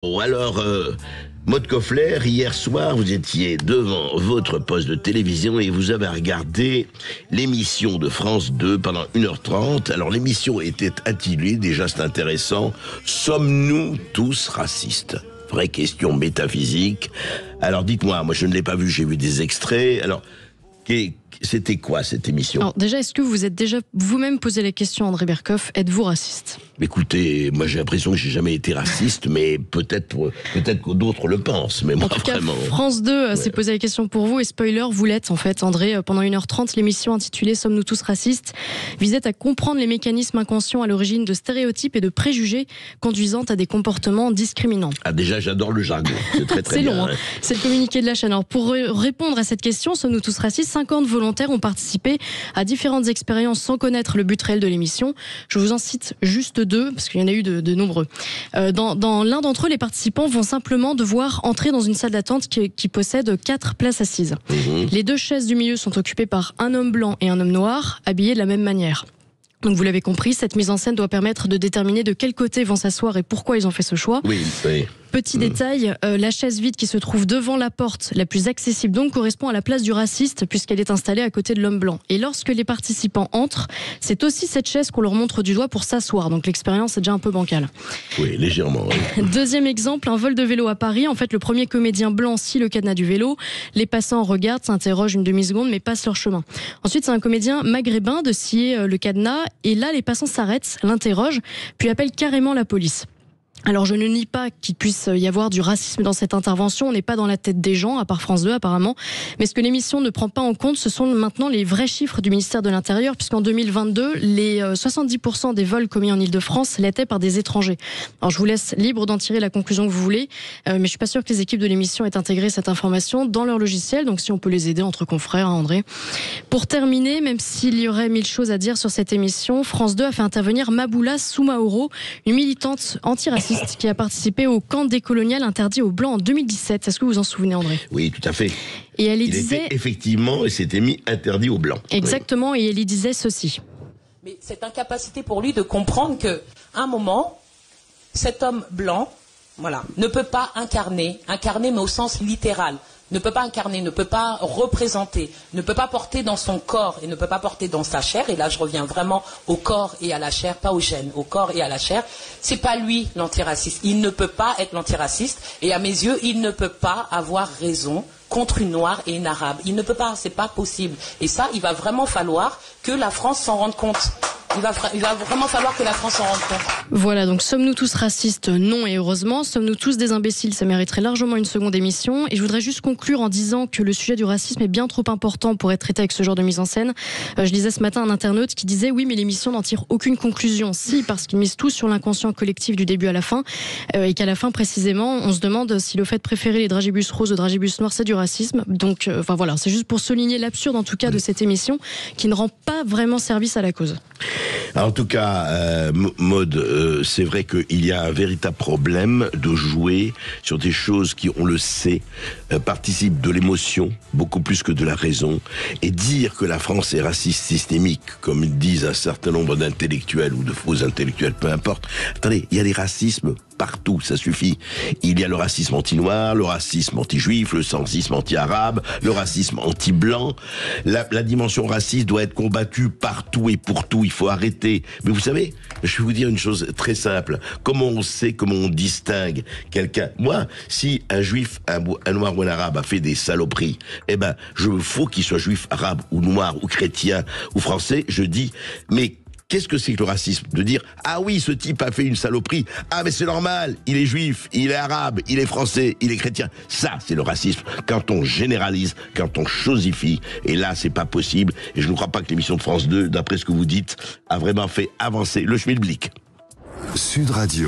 Bon, alors, Maud Koffler, hier soir, vous étiez devant votre poste de télévision et vous avez regardé l'émission de France 2 pendant 1h30. Alors, l'émission était intitulée, déjà c'est intéressant, « Sommes-nous tous racistes ?» Vraie question métaphysique. Alors, dites-moi, moi je ne l'ai pas vu, j'ai vu des extraits. Alors, c'était quoi cette émission? Alors déjà, est-ce que vous êtes déjà vous-même posé la question, André Berkoff, êtes-vous raciste? Écoutez, moi j'ai l'impression que j'ai jamais été raciste, mais peut-être que d'autres le pensent, mais moi en tout cas, vraiment. France 2 s'est posé la question pour vous, et spoiler, vous l'êtes en fait, André. Pendant 1h30, l'émission intitulée « Sommes-nous tous racistes ?» visait à comprendre les mécanismes inconscients à l'origine de stéréotypes et de préjugés conduisant à des comportements discriminants. Ah déjà, j'adore le jargon, c'est très très c'est bien. long, hein. C'est le communiqué de la chaîne. Alors pour répondre à cette question, sommes-nous tous racistes, 50 volontaires ont participé à différentes expériences sans connaître le but réel de l'émission. Je vous en cite juste deux, parce qu'il y en a eu de nombreux. Dans l'un d'entre eux, les participants vont simplement devoir entrer dans une salle d'attente qui possède 4 places assises. Les 2 chaises du milieu sont occupées par un homme blanc et un homme noir, habillés de la même manière. Donc vous l'avez compris, cette mise en scène doit permettre de déterminer de quel côté vont s'asseoir et pourquoi ils ont fait ce choix. Oui. Petit détail, la chaise vide qui se trouve devant la porte, la plus accessible donc, correspond à la place du raciste puisqu'elle est installée à côté de l'homme blanc. Et lorsque les participants entrent, c'est aussi cette chaise qu'on leur montre du doigt pour s'asseoir. Donc l'expérience est déjà un peu bancale. Oui, légèrement. Oui. Deuxième exemple, un vol de vélo à Paris. En fait, le premier comédien blanc scie le cadenas du vélo. Les passants regardent, s'interrogent une demi-seconde, mais passent leur chemin. Ensuite, c'est un comédien maghrébin de scier le cadenas. Et là, les passants s'arrêtent, l'interrogent, puis appellent carrément la police. Alors je ne nie pas qu'il puisse y avoir du racisme dans cette intervention, on n'est pas dans la tête des gens, à part France 2 apparemment, mais ce que l'émission ne prend pas en compte, ce sont maintenant les vrais chiffres du ministère de l'Intérieur, puisqu'en 2022, les 70% des vols commis en Ile-de-France l'étaient par des étrangers. Alors je vous laisse libre d'en tirer la conclusion que vous voulez, mais je suis pas sûre que les équipes de l'émission aient intégré cette information dans leur logiciel, donc si on peut les aider entre confrères, hein, André. Pour terminer, même s'il y aurait 1000 choses à dire sur cette émission, France 2 a fait intervenir Maboula Soumaoro, une militante antiraciste qui a participé au camp décolonial interdit aux Blancs en 2017. Est-ce que vous vous en souvenez, André? Oui, tout à fait. Et elle y Il disait... était effectivement, et s'était mis interdit aux Blancs. Exactement, et elle y disait ceci. Mais cette incapacité pour lui de comprendre qu'à un moment, cet homme blanc, voilà, ne peut pas incarner mais au sens littéral, ne peut pas incarner, ne peut pas représenter, ne peut pas porter dans son corps et ne peut pas porter dans sa chair, et là je reviens vraiment au corps et à la chair, pas au gène, au corps et à la chair, c'est pas lui l'antiraciste, il ne peut pas être l'antiraciste, et à mes yeux, il ne peut pas avoir raison contre une noire et une arabe, il ne peut pas, c'est pas possible, et ça, il va vraiment falloir que la France s'en rende compte. Il va vraiment falloir que la France s'en rende compte. Voilà, donc sommes-nous tous racistes? Non, et heureusement. Sommes-nous tous des imbéciles? Ça mériterait largement une seconde émission. Et je voudrais juste conclure en disant que le sujet du racisme est bien trop important pour être traité avec ce genre de mise en scène. Je lisais ce matin un internaute qui disait « Oui, mais l'émission n'en tire aucune conclusion. » Si, parce qu'il mise tout sur l'inconscient collectif du début à la fin. Et qu'à la fin, précisément, on se demande si le fait de préférer les dragibus roses aux dragibus noirs, c'est du racisme. Donc, enfin voilà, c'est juste pour souligner l'absurde, en tout cas, de cette émission qui ne rend pas vraiment service à la cause. Alors, en tout cas, Maud, c'est vrai qu'il y a un véritable problème de jouer sur des choses qui, on le sait, participent de l'émotion beaucoup plus que de la raison, et dire que la France est raciste systémique, comme disent un certain nombre d'intellectuels ou de faux intellectuels, peu importe. Attendez, il y a des racismes partout, ça suffit. Il y a le racisme anti-noir, le racisme anti-juif, le racisme anti-arabe, le racisme anti-blanc. La dimension raciste doit être combattue partout et pour tout. Il faut arrêter. Mais vous savez, je vais vous dire une chose très simple. Comment on sait, comment on distingue quelqu'un? Moi, si un juif, un noir ou un arabe a fait des saloperies, eh ben, faut qu'il soit juif, arabe ou noir ou chrétien ou français, je dis, mais qu'est-ce que c'est que le racisme? De dire, ah oui, ce type a fait une saloperie. Ah, mais c'est normal, il est juif, il est arabe, il est français, il est chrétien. Ça, c'est le racisme. Quand on généralise, quand on chosifie. Et là, c'est pas possible. Et je ne crois pas que l'émission de France 2, d'après ce que vous dites, a vraiment fait avancer le schmilblick. Sud Radio.